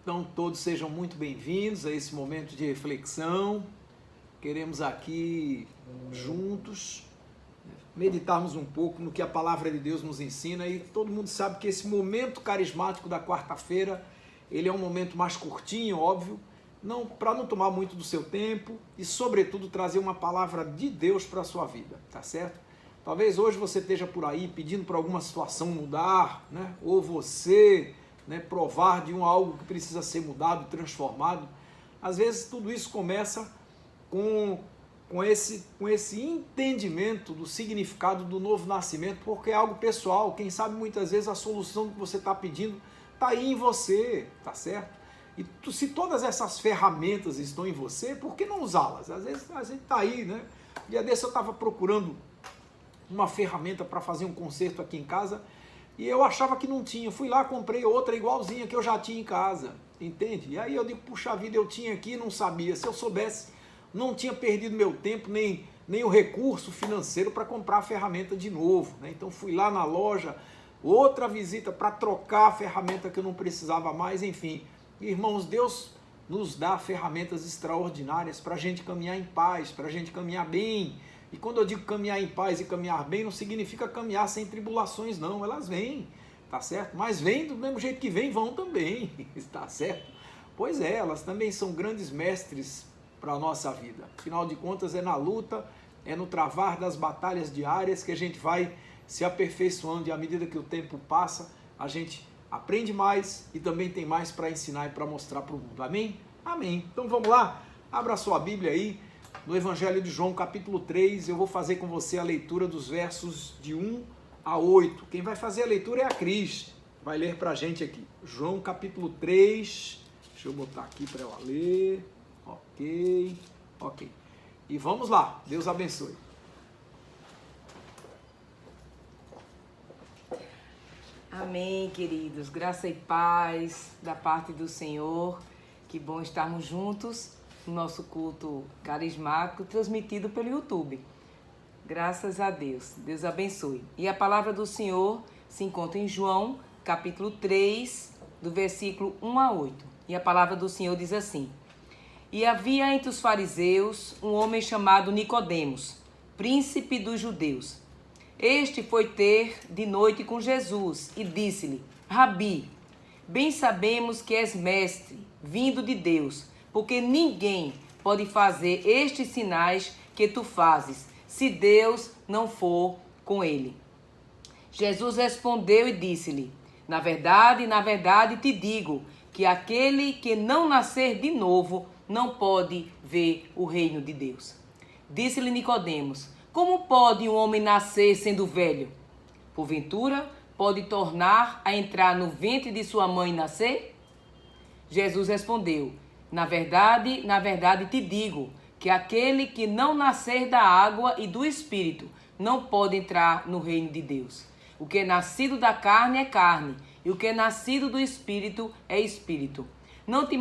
Então todos sejam muito bem-vindos a esse momento de reflexão. Queremos aqui juntos meditarmos um pouco no que a palavra de Deus nos ensina, e todo mundo sabe que esse momento carismático da quarta-feira, ele é um momento mais curtinho, óbvio, para não tomar muito do seu tempo e, sobretudo, trazer uma palavra de Deus para a sua vida, tá certo? Talvez hoje você esteja por aí pedindo para alguma situação mudar, né? Ou você, né, provar de algo que precisa ser mudado, transformado. Às vezes tudo isso começa com esse entendimento do significado do novo nascimento, porque é algo pessoal. Quem sabe muitas vezes a solução que você está pedindo está aí em você, tá certo? E se todas essas ferramentas estão em você, por que não usá-las? Às vezes a gente está aí, né? Um dia desse eu estava procurando uma ferramenta para fazer um concerto aqui em casa e eu achava que não tinha. Fui lá, comprei outra igualzinha que eu já tinha em casa, entende? E aí eu digo, puxa vida, eu tinha aqui e não sabia. Se eu soubesse, não tinha perdido meu tempo, nem o recurso financeiro para comprar a ferramenta de novo, né? Então fui lá na loja, outra visita para trocar a ferramenta que eu não precisava mais, enfim. Irmãos, Deus nos dá ferramentas extraordinárias para a gente caminhar em paz, para a gente caminhar bem. E quando eu digo caminhar em paz e caminhar bem, não significa caminhar sem tribulações, não. Elas vêm, tá certo? Mas vêm do mesmo jeito que vêm, vão também, tá certo? Pois é, elas também são grandes mestres para a nossa vida. Afinal de contas, é na luta, é no travar das batalhas diárias que a gente vai se aperfeiçoando, e à medida que o tempo passa, a gente aprende mais e também tem mais para ensinar e para mostrar para o mundo. Amém? Amém. Então vamos lá, abra sua Bíblia aí, no Evangelho de João, capítulo 3, eu vou fazer com você a leitura dos versos de 1 a 8. Quem vai fazer a leitura é a Cris, vai ler para a gente aqui. João, capítulo 3, deixa eu botar aqui para ela ler. Ok. E vamos lá, Deus abençoe. Amém, queridos. Graça e paz da parte do Senhor. Que bom estarmos juntos no nosso culto carismático, transmitido pelo YouTube. Graças a Deus. Deus abençoe. E a palavra do Senhor se encontra em João, capítulo 3, do versículo 1 a 8. E a palavra do Senhor diz assim: E havia entre os fariseus um homem chamado Nicodemos, príncipe dos judeus. Este foi ter de noite com Jesus e disse-lhe: Rabi, bem sabemos que és mestre, vindo de Deus, porque ninguém pode fazer estes sinais que tu fazes, se Deus não for com ele. Jesus respondeu e disse-lhe: na verdade te digo, que aquele que não nascer de novo não pode ver o reino de Deus. Disse-lhe Nicodemos: como pode um homem nascer sendo velho? Porventura, pode tornar a entrar no ventre de sua mãe e nascer? Jesus respondeu: na verdade te digo, que aquele que não nascer da água e do Espírito não pode entrar no reino de Deus. O que é nascido da carne é carne, e o que é nascido do Espírito é Espírito. Não te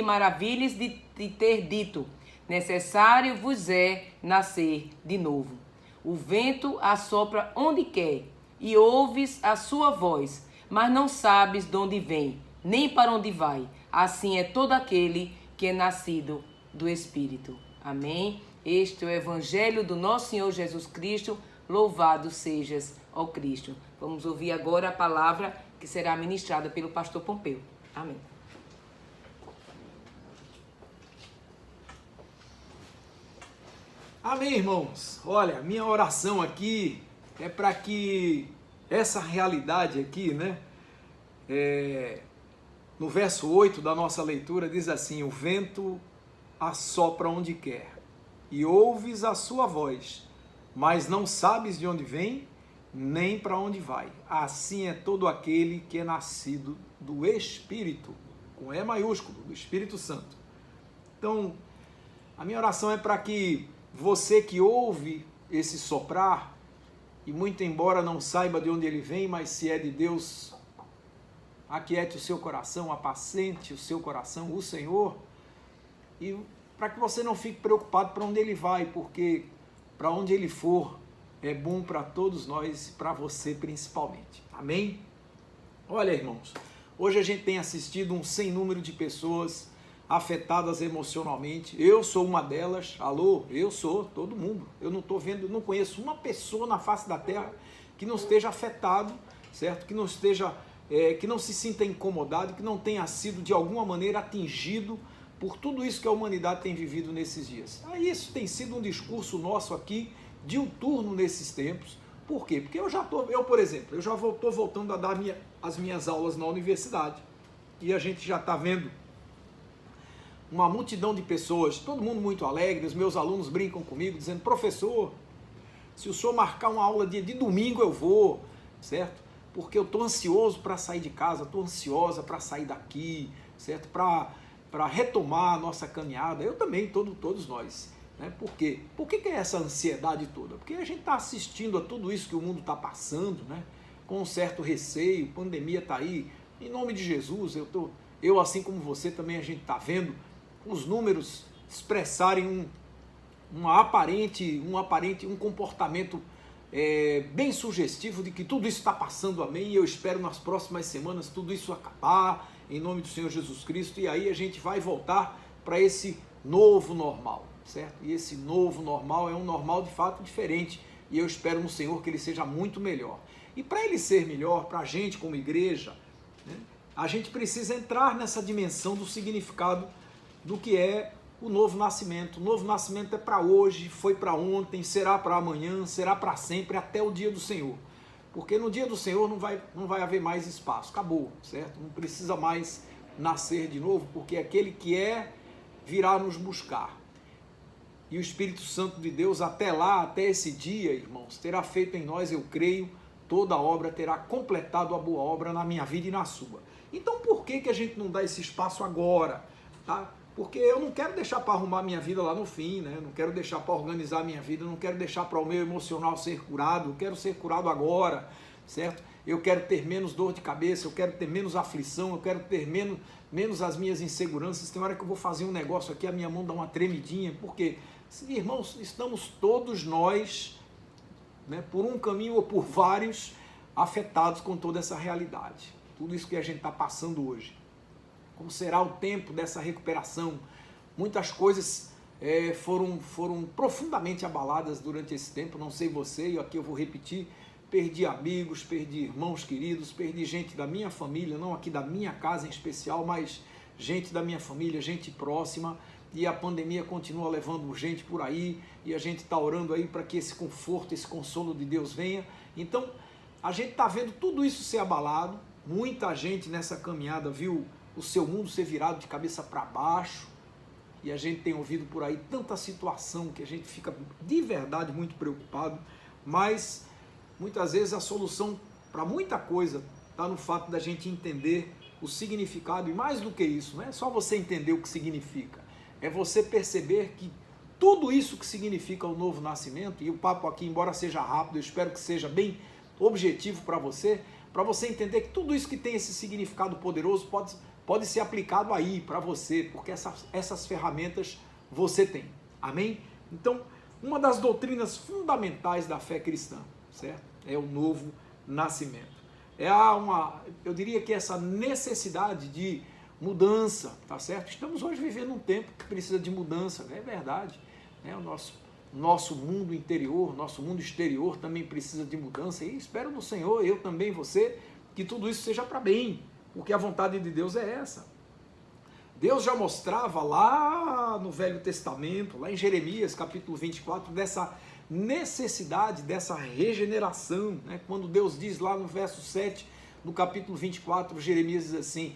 maravilhes de ter dito: necessário vos é nascer de novo. O vento assopra onde quer, e ouves a sua voz, mas não sabes de onde vem, nem para onde vai. Assim é todo aquele que é nascido do Espírito. Amém? Este é o Evangelho do nosso Senhor Jesus Cristo. Louvado sejas, ó Cristo. Vamos ouvir agora a palavra que será ministrada pelo pastor Pompeu. Amém. Amém, irmãos. Olha, minha oração aqui é para que essa realidade aqui, né? No verso 8 da nossa leitura diz assim: o vento assopra onde quer, e ouves a sua voz, mas não sabes de onde vem, nem para onde vai. Assim é todo aquele que é nascido do Espírito, com E maiúsculo, do Espírito Santo. Então, a minha oração é para que você que ouve esse soprar, e muito embora não saiba de onde ele vem, mas se é de Deus, aquiete o seu coração, apacente o seu coração, o Senhor, e para que você não fique preocupado para onde ele vai, porque para onde ele for é bom para todos nós e para você principalmente. Amém? Olha, irmãos, Hoje a gente tem assistido um sem número de pessoas afetadas emocionalmente. Eu sou uma delas. Alô, eu sou, todo mundo. Eu não estou vendo, não conheço uma pessoa na face da terra que não esteja afetado, certo? Que não esteja, que não se sinta incomodado, que não tenha sido de alguma maneira atingido por tudo isso que a humanidade tem vivido nesses dias. Aí isso tem sido um discurso nosso aqui, diuturno nesses tempos. Por quê? Porque por exemplo, eu já estou voltando a dar as minhas aulas na universidade e a gente já está vendo uma multidão de pessoas, todo mundo muito alegre, os meus alunos brincam comigo, dizendo, professor, se o senhor marcar uma aula de domingo eu vou, certo? Porque eu estou ansioso para sair de casa, estou ansiosa para sair daqui, certo? Para retomar a nossa caminhada, eu também, todos nós. Né? Por quê? Por que é essa ansiedade toda? Porque a gente está assistindo a tudo isso que o mundo está passando, né? Com um certo receio, pandemia está aí, em nome de Jesus, eu assim como você também, a gente está vendo os números expressarem um comportamento bem sugestivo de que tudo isso está passando, amém, e eu espero nas próximas semanas tudo isso acabar, em nome do Senhor Jesus Cristo, e aí a gente vai voltar para esse novo normal, certo? E esse novo normal é um normal de fato diferente, e eu espero no Senhor que ele seja muito melhor. E para ele ser melhor, para a gente como igreja, né, a gente precisa entrar nessa dimensão do significado do que é o novo nascimento. O novo nascimento é para hoje, foi para ontem, será para amanhã, será para sempre, até o dia do Senhor. Porque no dia do Senhor não vai haver mais espaço, acabou, certo? Não precisa mais nascer de novo, porque aquele que virá nos buscar. E o Espírito Santo de Deus, até lá, até esse dia, irmãos, terá feito em nós, eu creio, toda a obra, terá completado a boa obra na minha vida e na sua. Então por que a gente não dá esse espaço agora? Tá? Porque eu não quero deixar para arrumar minha vida lá no fim, né? Não quero deixar para organizar minha vida, não quero deixar para o meu emocional ser curado, eu quero ser curado agora, certo? Eu quero ter menos dor de cabeça, eu quero ter menos aflição, eu quero ter menos as minhas inseguranças. Tem hora que eu vou fazer um negócio aqui, a minha mão dá uma tremidinha, porque, irmãos, estamos todos nós, né, por um caminho ou por vários, afetados com toda essa realidade. Tudo isso que a gente está passando hoje. Como será o tempo dessa recuperação? Muitas coisas foram profundamente abaladas durante esse tempo, não sei você, e aqui eu vou repetir, perdi amigos, perdi irmãos queridos, perdi gente da minha família, não aqui da minha casa em especial, mas gente da minha família, gente próxima, e a pandemia continua levando gente por aí, e a gente está orando aí para que esse conforto, esse consolo de Deus venha. Então, a gente está vendo tudo isso ser abalado, muita gente nessa caminhada viu o seu mundo ser virado de cabeça para baixo, e a gente tem ouvido por aí tanta situação que a gente fica de verdade muito preocupado, mas muitas vezes a solução para muita coisa está no fato da gente entender o significado, e mais do que isso, não é só você entender o que significa, é você perceber que tudo isso que significa o novo nascimento, e o papo aqui, embora seja rápido, eu espero que seja bem objetivo para você entender que tudo isso que tem esse significado poderoso pode ser aplicado aí para você, porque essas ferramentas você tem, amém? Então, uma das doutrinas fundamentais da fé cristã, certo? É o novo nascimento. Eu diria que essa necessidade de mudança, tá certo? Estamos hoje vivendo um tempo que precisa de mudança, é verdade, né? O nosso mundo interior, nosso mundo exterior também precisa de mudança, e espero no Senhor, eu também, você, que tudo isso seja para bem, porque a vontade de Deus é essa. Deus já mostrava lá no Velho Testamento, lá em Jeremias capítulo 24, dessa necessidade, dessa regeneração, né? Quando Deus diz lá no verso 7, no capítulo 24, Jeremias diz assim,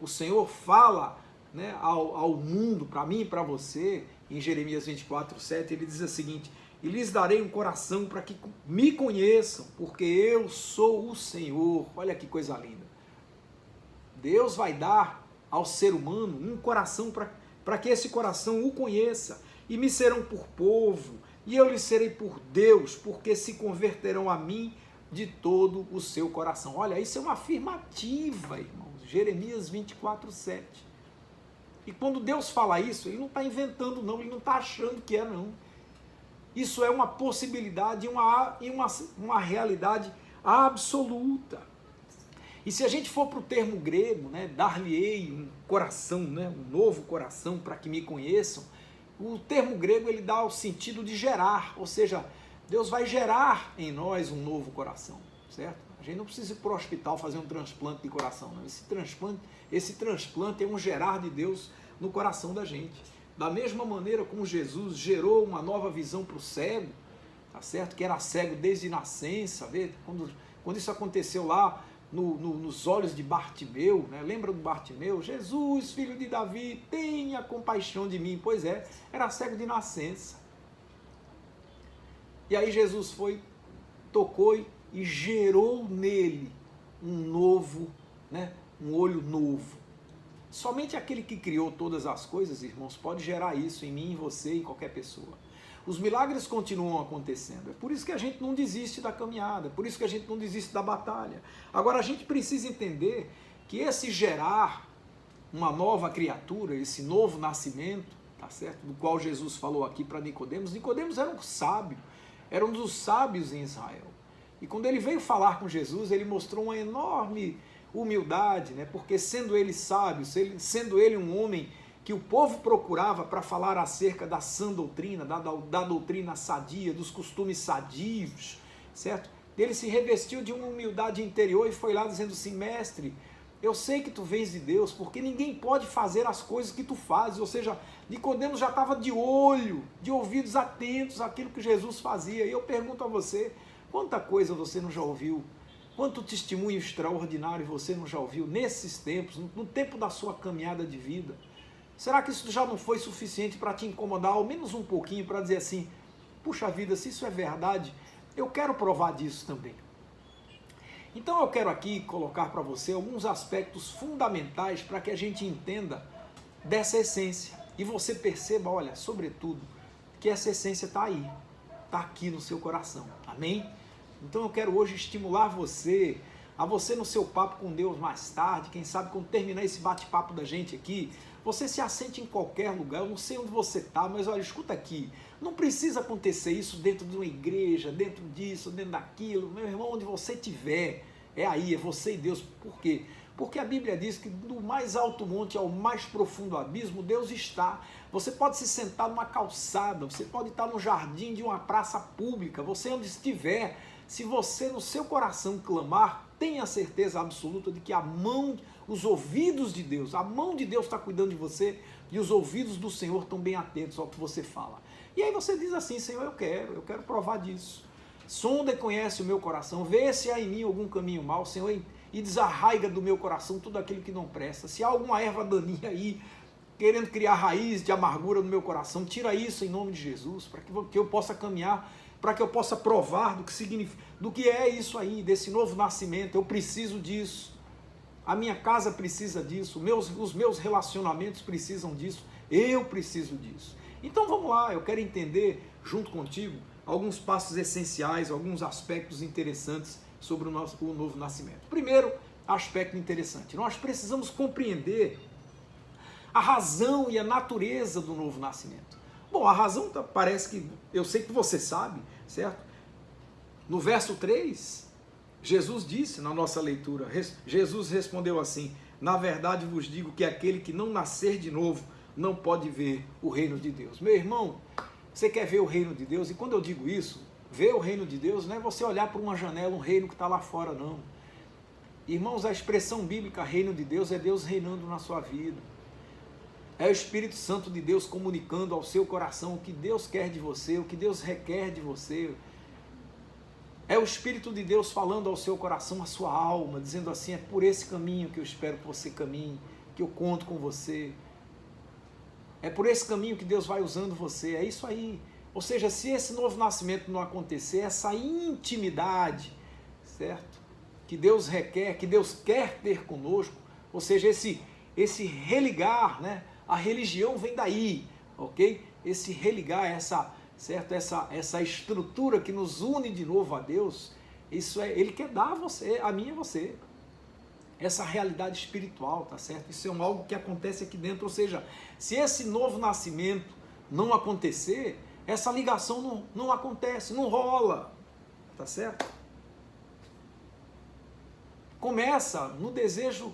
o Senhor fala, né, ao mundo, para mim e para você, em Jeremias 24, 7, ele diz o seguinte, e lhes darei um coração para que me conheçam, porque eu sou o Senhor. Olha que coisa linda. Deus vai dar ao ser humano um coração para que esse coração o conheça, e me serão por povo, e eu lhes serei por Deus, porque se converterão a mim de todo o seu coração. Olha, isso é uma afirmativa, irmãos. Jeremias 24, 7. E quando Deus fala isso, ele não está inventando não, ele não está achando que é não. Isso é uma possibilidade e uma realidade absoluta. E se a gente for para o termo grego, né, dar-lhe-ei um coração, né, um novo coração para que me conheçam, o termo grego ele dá o sentido de gerar, ou seja, Deus vai gerar em nós um novo coração, certo? A gente não precisa ir para o hospital fazer um transplante de coração, não. Esse transplante é um gerar de Deus no coração da gente. Da mesma maneira como Jesus gerou uma nova visão para o cego, tá certo? Que era cego desde nascença, vê? Quando isso aconteceu lá nos olhos de Bartimeu, né? Lembra do Bartimeu? Jesus, filho de Davi, tenha compaixão de mim. Pois é, era cego de nascença. E aí Jesus foi, tocou e gerou nele um novo, né? Um olho novo. Somente aquele que criou todas as coisas, irmãos, pode gerar isso em mim, em você, em qualquer pessoa. Os milagres continuam acontecendo. É por isso que a gente não desiste da caminhada, é por isso que a gente não desiste da batalha. Agora a gente precisa entender que esse gerar uma nova criatura, esse novo nascimento, tá certo? Do qual Jesus falou aqui para Nicodemos. Nicodemos era um sábio, era um dos sábios em Israel. E quando ele veio falar com Jesus, ele mostrou uma enorme humildade, né? Porque sendo ele sábio, sendo ele um homem que o povo procurava para falar acerca da sã doutrina, da doutrina sadia, dos costumes sadios, certo? Ele se revestiu de uma humildade interior e foi lá dizendo assim: mestre, eu sei que tu vens de Deus, porque ninguém pode fazer as coisas que tu fazes. Ou seja, Nicodemos já estava de olho, de ouvidos atentos àquilo que Jesus fazia. E eu pergunto a você, quanta coisa você não já ouviu? Quanto testemunho extraordinário você não já ouviu nesses tempos, no tempo da sua caminhada de vida? Será que isso já não foi suficiente para te incomodar, ao menos um pouquinho, para dizer assim: puxa vida, se isso é verdade, eu quero provar disso também. Então eu quero aqui colocar para você alguns aspectos fundamentais para que a gente entenda dessa essência. E você perceba, olha, sobretudo, que essa essência está aí, está aqui no seu coração. Amém? Então eu quero hoje estimular você, a você no seu papo com Deus mais tarde, quem sabe quando terminar esse bate-papo da gente aqui, você se assente em qualquer lugar. Eu não sei onde você está, mas olha, escuta aqui, não precisa acontecer isso dentro de uma igreja, dentro disso, dentro daquilo, meu irmão, onde você estiver, é aí, é você e Deus. Por quê? Porque a Bíblia diz que do mais alto monte ao mais profundo abismo, Deus está. Você pode se sentar numa calçada, você pode estar no jardim de uma praça pública, você onde estiver, se você no seu coração clamar, tenha certeza absoluta de que a mão, os ouvidos de Deus, a mão de Deus está cuidando de você e os ouvidos do Senhor estão bem atentos ao que você fala. E aí você diz assim: Senhor, eu quero provar disso. Sonda e conhece o meu coração, vê se há em mim algum caminho mau, Senhor, e desarraiga do meu coração tudo aquilo que não presta. Se há alguma erva daninha aí, querendo criar raiz de amargura no meu coração, tira isso em nome de Jesus, para que eu possa caminhar, para que eu possa provar do que significa, do que é isso aí, desse novo nascimento. Eu preciso disso, a minha casa precisa disso, os meus relacionamentos precisam disso, eu preciso disso. Então vamos lá, eu quero entender junto contigo alguns passos essenciais, alguns aspectos interessantes sobre o novo nascimento. Primeiro aspecto interessante, nós precisamos compreender a razão e a natureza do novo nascimento. Bom, a razão parece que, eu sei que você sabe, certo? No verso 3, Jesus disse na nossa leitura, Jesus respondeu assim: na verdade vos digo que aquele que não nascer de novo não pode ver o reino de Deus. Meu irmão, você quer ver o reino de Deus? E quando eu digo isso, ver o reino de Deus não é você olhar para uma janela, um reino que está lá fora, não. Irmãos, a expressão bíblica reino de Deus é Deus reinando na sua vida. É o Espírito Santo de Deus comunicando ao seu coração o que Deus quer de você, o que Deus requer de você. É o Espírito de Deus falando ao seu coração, à sua alma, dizendo assim: é por esse caminho que eu espero que você caminhe, que eu conto com você. É por esse caminho que Deus vai usando você, é isso aí. Ou seja, se esse novo nascimento não acontecer, essa intimidade, certo? Que Deus requer, que Deus quer ter conosco, ou seja, esse religar, né? A religião vem daí, ok? Esse religar, certo? Essa estrutura que nos une de novo a Deus, isso é, Ele quer dar a você, a mim e a você. Essa realidade espiritual, tá certo? Isso é algo que acontece aqui dentro, ou seja, se esse novo nascimento não acontecer, essa ligação não acontece, não rola, tá certo? começa no desejo,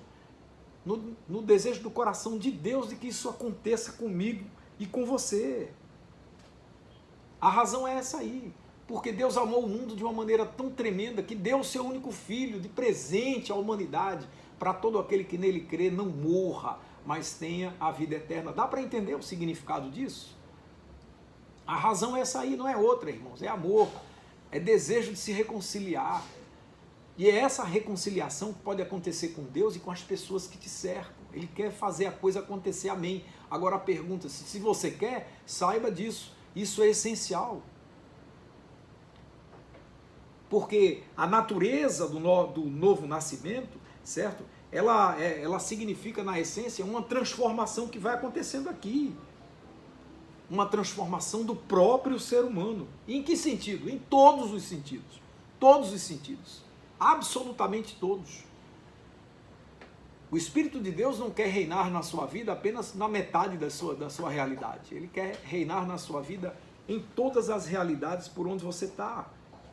no desejo do coração de Deus de que isso aconteça comigo e com você. A razão é essa aí. Porque Deus amou o mundo de uma maneira tão tremenda que deu o seu único filho de presente à humanidade, para todo aquele que nele crê não morra, mas tenha a vida eterna. Dá para entender o significado disso? A razão é essa aí, não é outra, irmãos. É amor, é desejo de se reconciliar. E é essa reconciliação que pode acontecer com Deus e com as pessoas que te cercam. Ele quer fazer a coisa acontecer, amém. Agora a pergunta, se você quer, saiba disso. Isso é essencial. Porque a natureza do novo nascimento, certo? Ela significa, na essência, uma transformação que vai acontecendo aqui. Uma transformação do próprio ser humano. Em que sentido? Em todos os sentidos. Todos os sentidos. Absolutamente todos. O Espírito de Deus não quer reinar na sua vida apenas na metade da sua realidade. Ele quer reinar na sua vida em todas as realidades por onde você está.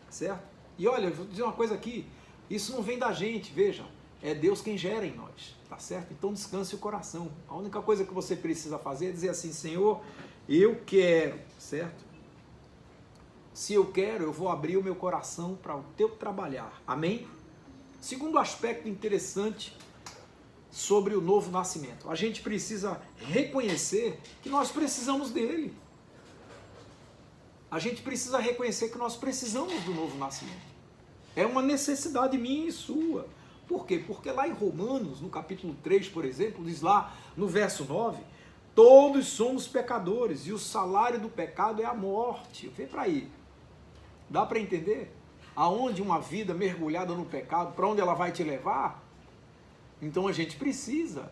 Certo? E olha, vou dizer uma coisa aqui, isso não vem da gente, veja, é Deus quem gera em nós, tá certo? Então descanse o coração. A única coisa que você precisa fazer é dizer assim, Senhor, eu quero, certo? Se eu quero, eu vou abrir o meu coração para o teu trabalhar, amém? Segundo aspecto interessante sobre o novo nascimento, a gente precisa reconhecer que nós precisamos dele. A gente precisa reconhecer que nós precisamos do novo nascimento. É uma necessidade minha e sua. Por quê? Porque lá em Romanos, no capítulo 3, por exemplo, diz lá no verso 9, todos somos pecadores e o salário do pecado é a morte. Vê para aí. Dá para entender? Aonde uma vida mergulhada no pecado, para onde ela vai te levar? Então a gente precisa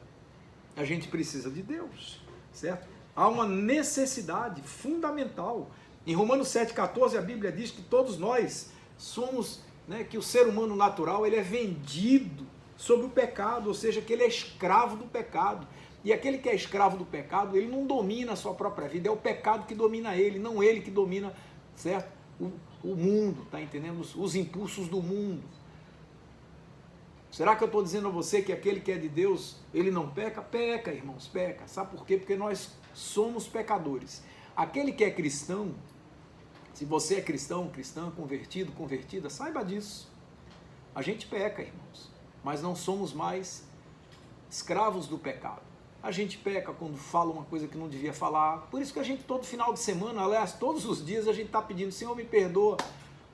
de Deus, certo? Há uma necessidade fundamental. Em Romanos 7,14 a Bíblia diz que todos nós somos, que o ser humano natural ele é vendido sob o pecado, ou seja, que ele é escravo do pecado. E aquele que é escravo do pecado, ele não domina a sua própria vida, é o pecado que domina ele, não ele que domina, certo? O mundo, tá entendendo? Os impulsos do mundo. Será que eu estou dizendo a você que aquele que é de Deus, ele não peca? Peca, irmãos, peca. Sabe por quê? Porque nós somos pecadores. Aquele que é cristão, se você é cristão, cristã, convertido, convertida, saiba disso. A gente peca, irmãos, mas não somos mais escravos do pecado. A gente peca quando fala uma coisa que não devia falar. Por isso que a gente todo final de semana, aliás, todos os dias a gente está pedindo, Senhor, me perdoa,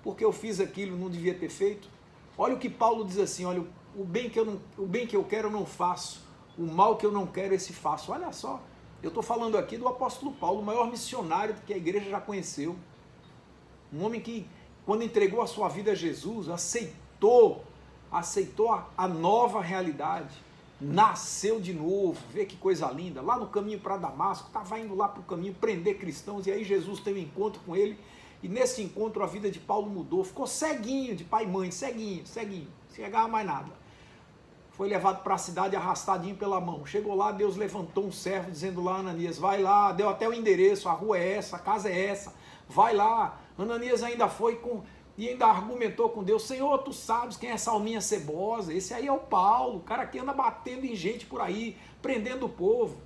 porque eu fiz aquilo, não devia ter feito. Olha o que Paulo diz assim, olha, o bem que eu quero eu não faço, o mal que eu não quero esse faço. Olha só, eu estou falando aqui do apóstolo Paulo, o maior missionário que a igreja já conheceu. Um homem que, quando entregou a sua vida a Jesus, aceitou a nova realidade, nasceu de novo, vê que coisa linda, lá no caminho para Damasco, estava indo lá para o caminho prender cristãos, e aí Jesus tem um encontro com ele, e nesse encontro a vida de Paulo mudou, ficou ceguinho de pai e mãe, ceguinho, não chegava mais nada. Foi levado para a cidade arrastadinho pela mão. Chegou lá, Deus levantou um servo dizendo lá, Ananias, vai lá, deu até o endereço, a rua é essa, a casa é essa, vai lá. Ananias ainda foi e ainda argumentou com Deus, Senhor, tu sabes quem é essa alminha cebosa? Esse aí é o Paulo, o cara que anda batendo em gente por aí, prendendo o povo.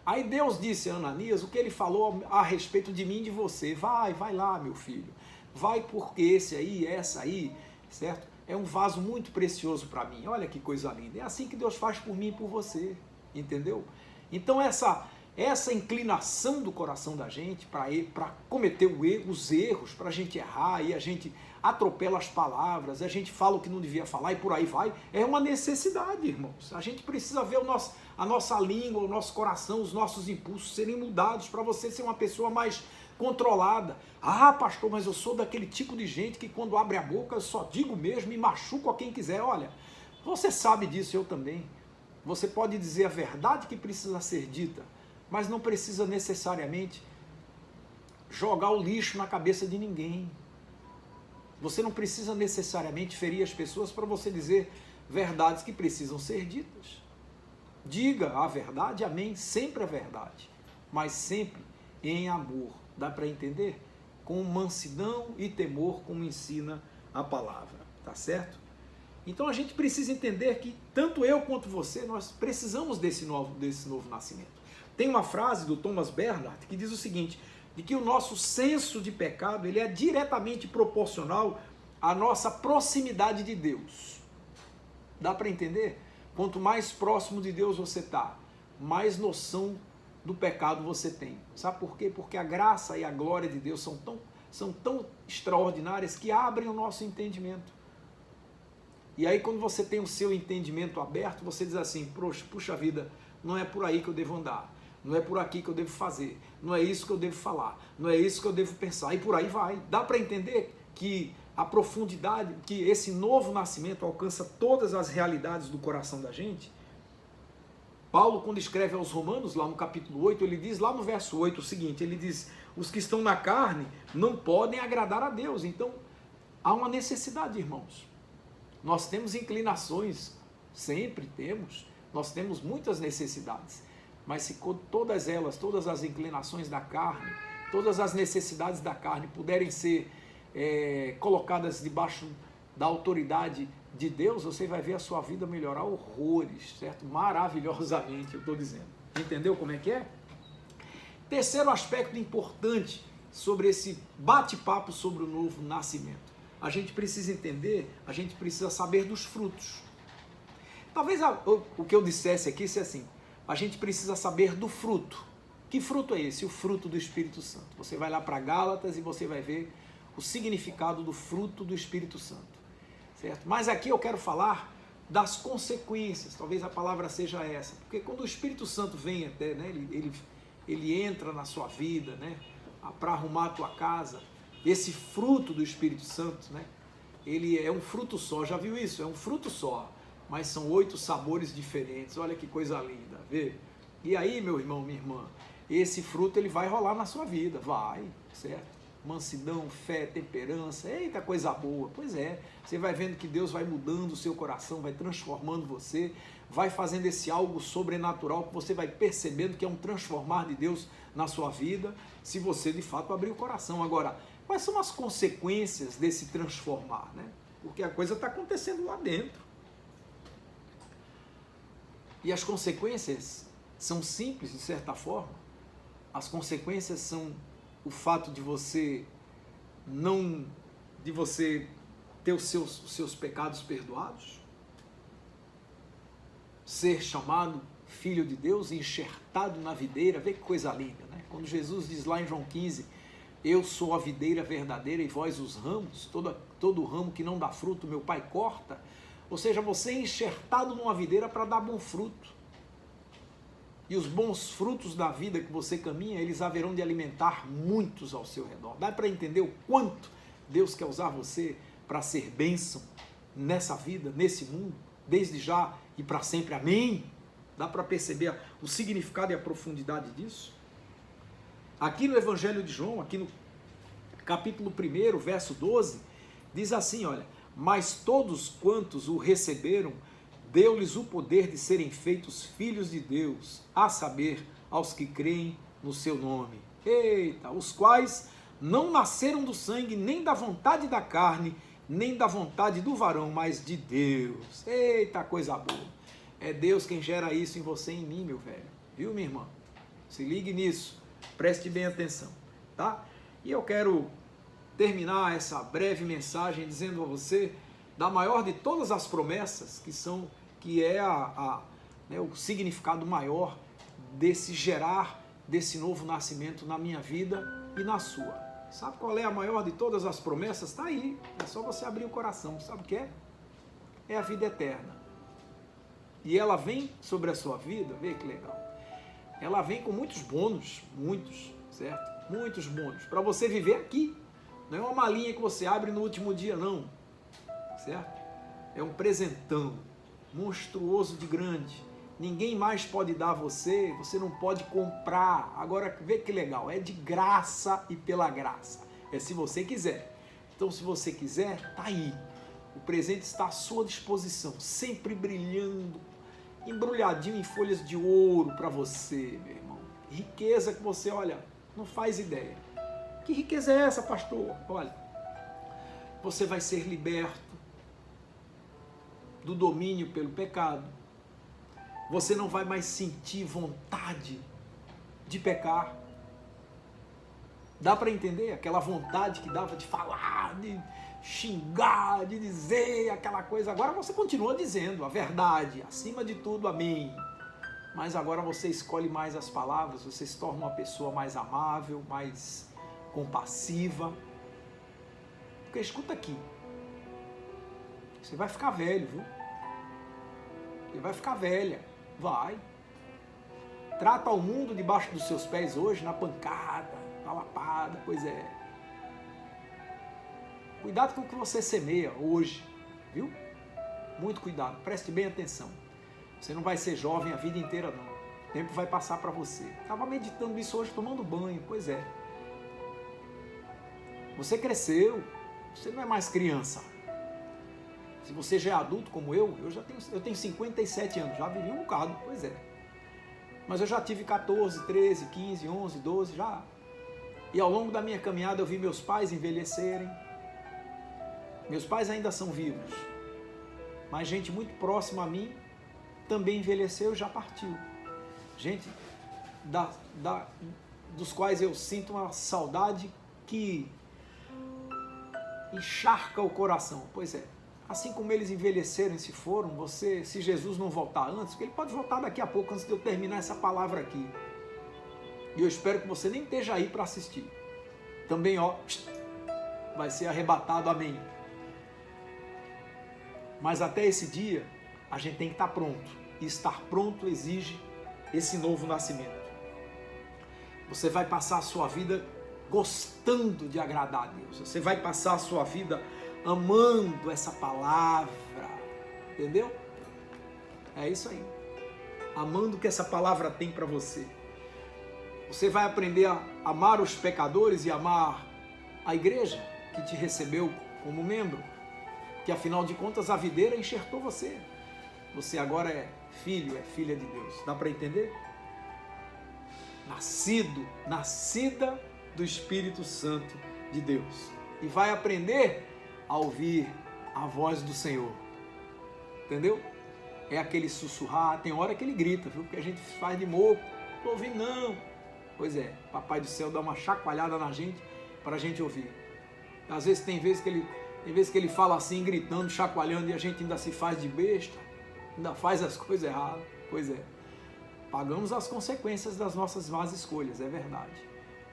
Aí Deus disse a Ananias o que ele falou a respeito de mim e de você. Vai lá, meu filho. Vai porque esse aí, essa aí, certo? É um vaso muito precioso para mim. Olha que coisa linda. É assim que Deus faz por mim e por você. Entendeu? Então essa inclinação do coração da gente para cometer os erros, para a gente errar, e a gente atropela as palavras, a gente fala o que não devia falar e por aí vai, é uma necessidade, irmãos. A gente precisa ver a nossa língua, o nosso coração, os nossos impulsos serem mudados para você ser uma pessoa mais controlada. Ah, pastor, mas eu sou daquele tipo de gente que quando abre a boca eu só digo mesmo e machuco a quem quiser. Olha, você sabe disso, eu também. Você pode dizer a verdade que precisa ser dita, mas não precisa necessariamente jogar o lixo na cabeça de ninguém. Você não precisa necessariamente ferir as pessoas para você dizer verdades que precisam ser ditas. Diga a verdade, amém, sempre a verdade, mas sempre em amor. Dá para entender? Com mansidão e temor, como ensina a palavra, tá certo? Então a gente precisa entender que tanto eu quanto você, nós precisamos desse novo nascimento. Tem uma frase do Thomas Bernhard que diz o seguinte, de que o nosso senso de pecado ele é diretamente proporcional à nossa proximidade de Deus. Dá para entender? Quanto mais próximo de Deus você está, mais noção do pecado você tem. Sabe por quê? Porque a graça e a glória de Deus são tão extraordinárias que abrem o nosso entendimento. E aí quando você tem o seu entendimento aberto, você diz assim, puxa vida, não é por aí que eu devo andar, não é por aqui que eu devo fazer, não é isso que eu devo falar, não é isso que eu devo pensar, e por aí vai. Dá para entender que a profundidade, que esse novo nascimento alcança todas as realidades do coração da gente? Paulo, quando escreve aos Romanos, lá no capítulo 8, ele diz lá no verso 8 o seguinte, ele diz, os que estão na carne não podem agradar a Deus. Então, há uma necessidade, irmãos. Nós temos inclinações, sempre temos, nós temos muitas necessidades, mas se todas elas, todas as inclinações da carne, todas as necessidades da carne puderem ser colocadas debaixo da autoridade de Deus, você vai ver a sua vida melhorar horrores, certo? Maravilhosamente, eu estou dizendo. Entendeu como é que é? Terceiro aspecto importante sobre esse bate-papo sobre o novo nascimento. A gente precisa entender, a gente precisa saber dos frutos. Talvez o que eu dissesse aqui seja assim, a gente precisa saber do fruto. Que fruto é esse? O fruto do Espírito Santo. Você vai lá para Gálatas e você vai ver o significado do fruto do Espírito Santo. Certo? Mas aqui eu quero falar das consequências, talvez a palavra seja essa, porque quando o Espírito Santo vem até, né, ele entra na sua vida, né, para arrumar a tua casa, esse fruto do Espírito Santo, né, ele é um fruto só, já viu isso? É um fruto só, mas são 8 sabores diferentes, olha que coisa linda, vê? E aí, meu irmão, minha irmã, esse fruto ele vai rolar na sua vida, vai, certo? Mansidão, fé, temperança, eita coisa boa, pois é, você vai vendo que Deus vai mudando o seu coração, vai transformando você, vai fazendo esse algo sobrenatural que você vai percebendo que é um transformar de Deus na sua vida, se você de fato abrir o coração. Agora, quais são as consequências desse transformar, né? Porque a coisa está acontecendo lá dentro. E as consequências são simples, de certa forma. As consequências são o fato de você ter os seus pecados perdoados, ser chamado filho de Deus, enxertado na videira, vê que coisa linda, né? Quando Jesus diz lá em João 15, eu sou a videira verdadeira e vós os ramos, todo ramo que não dá fruto, meu Pai corta, ou seja, você é enxertado numa videira para dar bom fruto. E os bons frutos da vida que você caminha, eles haverão de alimentar muitos ao seu redor. Dá para entender o quanto Deus quer usar você para ser bênção nessa vida, nesse mundo, desde já e para sempre. Amém? Dá para perceber o significado e a profundidade disso? Aqui no Evangelho de João, aqui no capítulo 1, verso 12, diz assim, olha, mas todos quantos o receberam, deu-lhes o poder de serem feitos filhos de Deus, a saber, aos que creem no seu nome. Eita, os quais não nasceram do sangue, nem da vontade da carne, nem da vontade do varão, mas de Deus. Eita, coisa boa. É Deus quem gera isso em você e em mim, meu velho. Viu, minha irmã? Se ligue nisso, preste bem atenção, tá? E eu quero terminar essa breve mensagem dizendo a você da maior de todas as promessas, que é né, o significado maior desse gerar, desse novo nascimento na minha vida e na sua. Sabe qual é a maior de todas as promessas? Está aí, é só você abrir o coração. Sabe o que é? É a vida eterna. E ela vem sobre a sua vida, vê que legal. Ela vem com muitos bônus, muitos, certo? Muitos bônus, para você viver aqui. Não é uma malinha que você abre no último dia, não. Certo? É um presentão monstruoso de grande. Ninguém mais pode dar a você, você não pode comprar. Agora, vê que legal, é de graça e pela graça. É se você quiser. Então, se você quiser, tá aí. O presente está à sua disposição, sempre brilhando, embrulhadinho em folhas de ouro para você, meu irmão. Riqueza que você, olha, não faz ideia. Que riqueza é essa, pastor? Olha, você vai ser liberto do domínio pelo pecado. Você não vai mais sentir vontade de pecar. Dá para entender? Aquela vontade que dava de falar, de xingar, de dizer aquela coisa. Agora você continua dizendo a verdade, acima de tudo, amém. Mas agora você escolhe mais as palavras, você se torna uma pessoa mais amável, mais compassiva. Porque escuta aqui, você vai ficar velho, viu? Você vai ficar velha, vai. Trata o mundo debaixo dos seus pés hoje na pancada, na lapada, pois é. Cuidado com o que você semeia hoje, viu? Muito cuidado, preste bem atenção. Você não vai ser jovem a vida inteira, não. O tempo vai passar para você. Estava meditando isso hoje, tomando banho, pois é. Você cresceu, você não é mais criança. Se você já é adulto como eu tenho 57 anos, já vivi um bocado, pois é. Mas eu já tive 14, 13, 15, 11, 12, já. E ao longo da minha caminhada eu vi meus pais envelhecerem. Meus pais ainda são vivos. Mas gente muito próxima a mim também envelheceu e já partiu. Gente dos quais eu sinto uma saudade que encharca o coração. Pois é. Assim como eles envelheceram e se foram, se Jesus não voltar antes, porque ele pode voltar daqui a pouco, antes de eu terminar essa palavra aqui. E eu espero que você nem esteja aí para assistir. Também, vai ser arrebatado, amém. Mas até esse dia, a gente tem que estar pronto. E estar pronto exige esse novo nascimento. Você vai passar a sua vida gostando de agradar a Deus. Você vai passar a sua vida amando essa palavra, entendeu? É isso aí. Amando o que essa palavra tem para você. Você vai aprender a amar os pecadores e amar a igreja que te recebeu como membro, que afinal de contas a videira enxertou você. Você agora é filho, é filha de Deus. Dá para entender? Nascida do Espírito Santo de Deus. E vai aprender a ouvir a voz do Senhor. Entendeu? É aquele sussurrar, tem hora que ele grita, viu? Porque a gente faz de moco, não tô ouvindo não. Pois é, Papai do Céu dá uma chacoalhada na gente para a gente ouvir. Às vezes tem vezes que ele fala assim, gritando, chacoalhando, e a gente ainda se faz de besta, ainda faz as coisas erradas. Pois é, pagamos as consequências das nossas más escolhas, é verdade.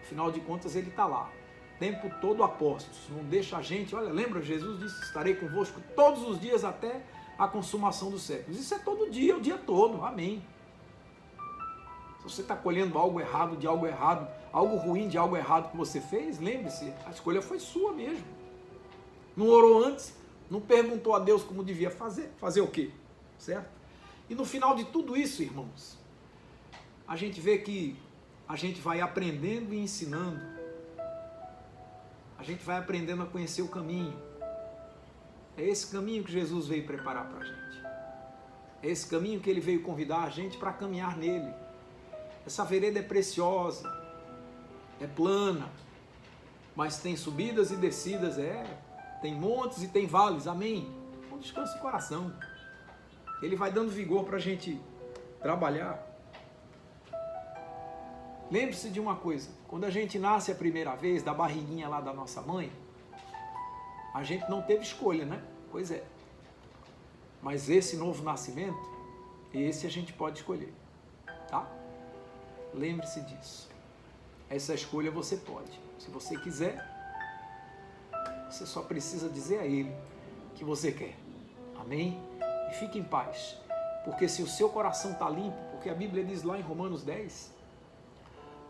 Afinal de contas, ele está lá. Tempo todo apostos, não deixa a gente, olha, lembra, Jesus disse, estarei convosco todos os dias até a consumação dos séculos. Isso é todo dia, o dia todo, amém. Se você está colhendo algo errado de algo errado, algo ruim de algo errado que você fez, lembre-se, a escolha foi sua mesmo. Não orou antes, não perguntou a Deus como devia fazer. Fazer o quê? Certo? E no final de tudo isso, irmãos, a gente vê que a gente vai aprendendo e ensinando. A gente vai aprendendo a conhecer o caminho. É esse caminho que Jesus veio preparar para a gente. É esse caminho que ele veio convidar a gente para caminhar nele. Essa vereda é preciosa, é plana, mas tem subidas e descidas, tem montes e tem vales, amém? Com descanso de coração. Ele vai dando vigor para a gente trabalhar. Lembre-se de uma coisa, quando a gente nasce a primeira vez, da barriguinha lá da nossa mãe, a gente não teve escolha, né? Pois é. Mas esse novo nascimento, esse a gente pode escolher, tá? Lembre-se disso. Essa escolha você pode. Se você quiser, você só precisa dizer a Ele que você quer. Amém? E fique em paz. Porque se o seu coração está limpo, porque a Bíblia diz lá em Romanos 10,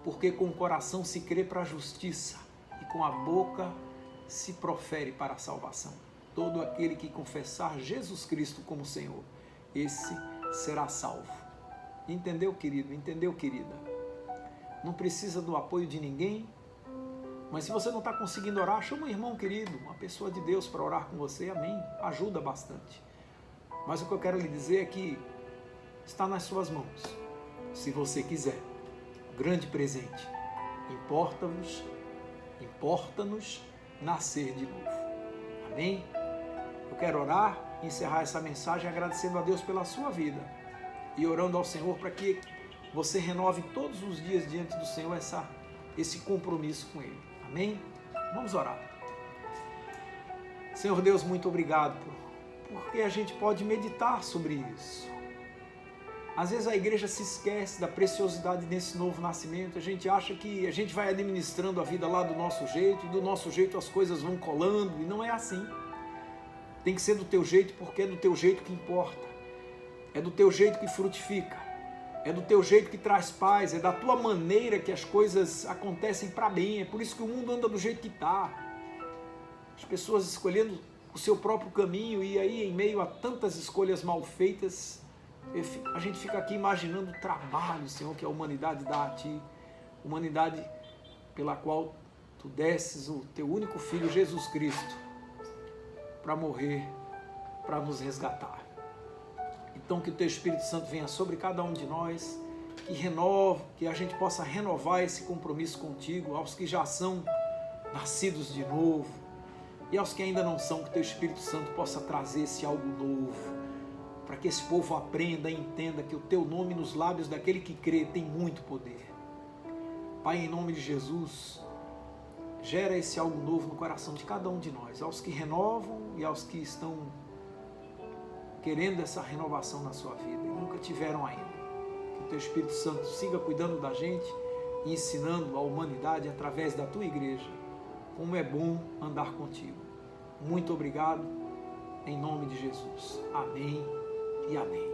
porque com o coração se crê para a justiça e com a boca se profere para a salvação. Todo aquele que confessar Jesus Cristo como Senhor, esse será salvo. Entendeu, querido? Entendeu, querida? Não precisa do apoio de ninguém, mas se você não está conseguindo orar, chama um irmão querido, uma pessoa de Deus para orar com você, amém? Ajuda bastante. Mas o que eu quero lhe dizer é que está nas suas mãos, se você quiser. Grande presente. Importa-nos nascer de novo. Amém? Eu quero orar encerrar essa mensagem agradecendo a Deus pela sua vida e orando ao Senhor para que você renove todos os dias diante do Senhor esse compromisso com Ele. Amém? Vamos orar. Senhor Deus, muito obrigado porque a gente pode meditar sobre isso. Às vezes a igreja se esquece da preciosidade desse novo nascimento. A gente acha que a gente vai administrando a vida lá do nosso jeito, e do nosso jeito as coisas vão colando, e não é assim. Tem que ser do teu jeito, porque é do teu jeito que importa. É do teu jeito que frutifica. É do teu jeito que traz paz. É da tua maneira que as coisas acontecem para bem. É por isso que o mundo anda do jeito que está. As pessoas escolhendo o seu próprio caminho, e aí em meio a tantas escolhas mal feitas, a gente fica aqui imaginando o trabalho, Senhor, que a humanidade dá a Ti. Humanidade pela qual Tu desses o Teu único Filho, Jesus Cristo, para morrer, para nos resgatar. Então que o Teu Espírito Santo venha sobre cada um de nós, que a gente possa renovar esse compromisso contigo, aos que já são nascidos de novo, e aos que ainda não são, que o Teu Espírito Santo possa trazer esse algo novo, para que esse povo aprenda e entenda que o Teu nome nos lábios daquele que crê tem muito poder. Pai, em nome de Jesus, gera esse algo novo no coração de cada um de nós, aos que renovam e aos que estão querendo essa renovação na sua vida e nunca tiveram ainda. Que o Teu Espírito Santo siga cuidando da gente e ensinando a humanidade através da Tua igreja como é bom andar contigo. Muito obrigado, em nome de Jesus. Amém e amém.